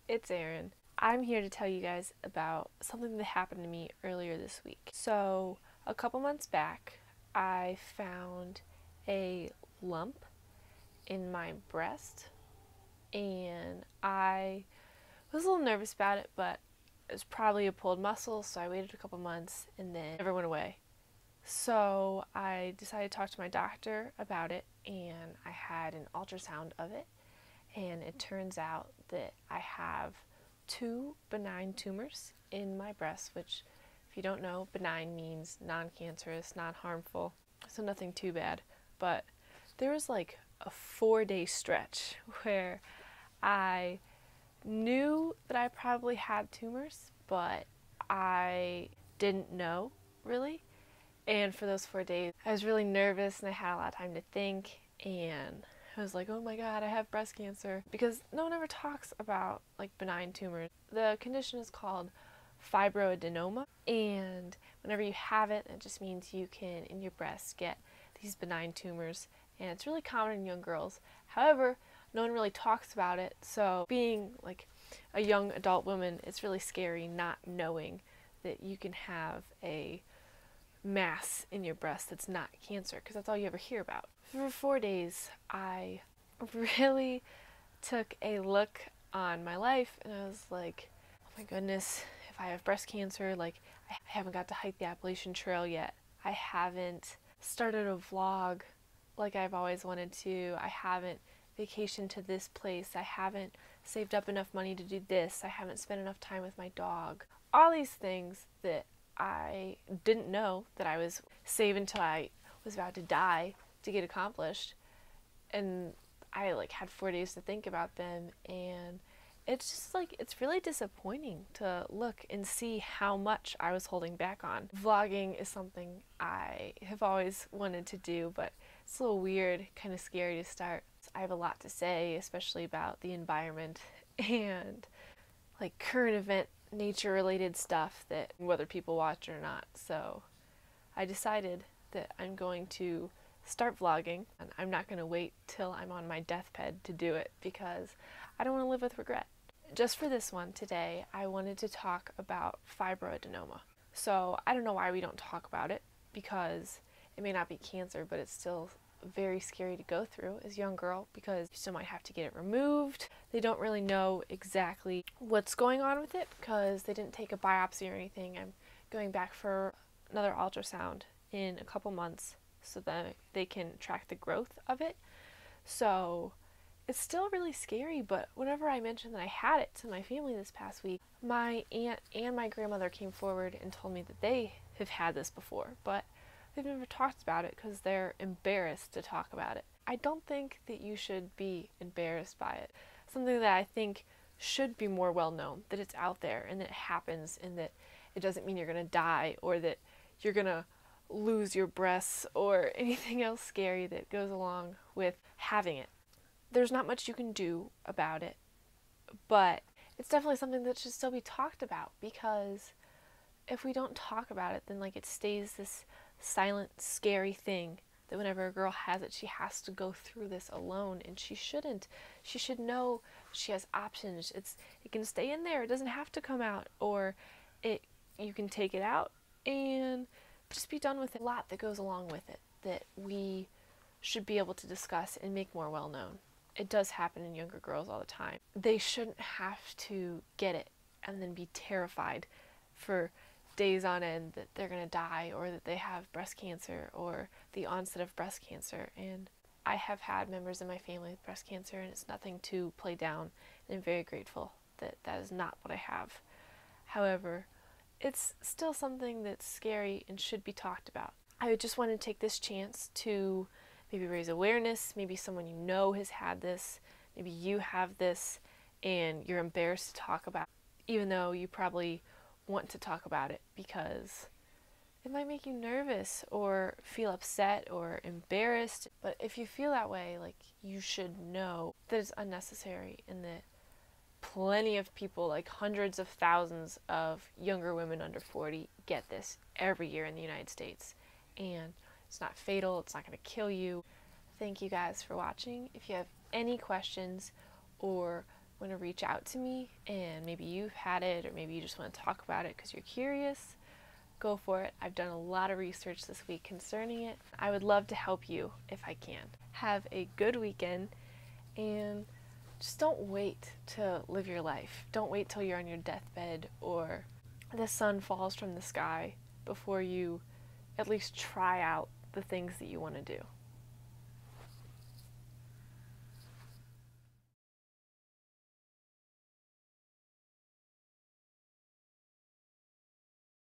it's Erin. I'm here to tell you guys about something that happened to me earlier this week. So, a couple months back, I found a lump in my breast, and I was a little nervous about it, but it was probably a pulled muscle, so I waited a couple months and then it never went away. So, I decided to talk to my doctor about it, and I had an ultrasound of it, and it turns out that I have two benign tumors in my breast, which, if you don't know, benign means non-cancerous, non-harmful, so nothing too bad. But there was like a 4-day stretch where I knew that I probably had tumors, but I didn't know really. And for those 4 days, I was really nervous and I had a lot of time to think, and I was like, oh my god, I have breast cancer. Because no one ever talks about like benign tumors. The condition is called fibroadenoma, and whenever you have it, it just means you can, in your breast, get these benign tumors, and it's really common in young girls. However, no one really talks about it, so being like a young adult woman, it's really scary not knowing that you can have a mass in your breast that's not cancer, because that's all you ever hear about. For 4 days, I really took a look on my life, and I was like, oh my goodness, if I have breast cancer, like, I haven't got to hike the Appalachian Trail yet. I haven't started a vlog like I've always wanted to. I haven't vacationed to this place. I haven't saved up enough money to do this. I haven't spent enough time with my dog. All these things that I didn't know that I was saving until I was about to die to get accomplished. And I like had 4 days to think about them, and it's just like, it's really disappointing to look and see how much I was holding back on. Vlogging is something I have always wanted to do, but it's a little weird, kind of scary to start. I have a lot to say, especially about the environment and like current event nature related stuff, that whether people watch or not. So I decided that I'm going to start vlogging, and I'm not going to wait till I'm on my deathbed to do it, because I don't want to live with regret. Just for this one today, I wanted to talk about fibroadenoma. So I don't know why we don't talk about it, because it may not be cancer, but it's still very scary to go through as a young girl, because you still might have to get it removed. They don't really know exactly what's going on with it because they didn't take a biopsy or anything. I'm going back for another ultrasound in a couple months so that they can track the growth of it. So it's still really scary, but whenever I mentioned that I had it to my family this past week, my aunt and my grandmother came forward and told me that they have had this before, but they've never talked about it because they're embarrassed to talk about it. I don't think that you should be embarrassed by it. Something that I think should be more well known, that it's out there and that it happens, and that it doesn't mean you're going to die or that you're going to lose your breasts or anything else scary that goes along with having it. There's not much you can do about it, but it's definitely something that should still be talked about, because if we don't talk about it, then like it stays this silent, scary thing that whenever a girl has it, she has to go through this alone, and she shouldn't. She should know she has options. It can stay in there. It doesn't have to come out, or you can take it out and just be done with it. A lot that goes along with it that we should be able to discuss and make more well known. It does happen in younger girls all the time. They shouldn't have to get it and then be terrified for days on end that they're going to die, or that they have breast cancer or the onset of breast cancer. And I have had members in my family with breast cancer, and it's nothing to play down, and I'm very grateful that that is not what I have. However, it's still something that's scary and should be talked about. I would just want to take this chance to maybe raise awareness. Maybe someone you know has had this, maybe you have this and you're embarrassed to talk about it, even though you probably want to talk about it, because it might make you nervous or feel upset or embarrassed. But if you feel that way, like, you should know that it's unnecessary, and that plenty of people, like hundreds of thousands of younger women under 40, get this every year in the United States, and it's not fatal. It's not going to kill you. Thank you guys for watching. If you have any questions or want to reach out to me and maybe you've had it or maybe you just want to talk about it because you're curious, go for it. I've done a lot of research this week concerning it. I would love to help you if I can. Have a good weekend and just don't wait to live your life. Don't wait till you're on your deathbed or the sun falls from the sky before you at least try out the things that you want to do.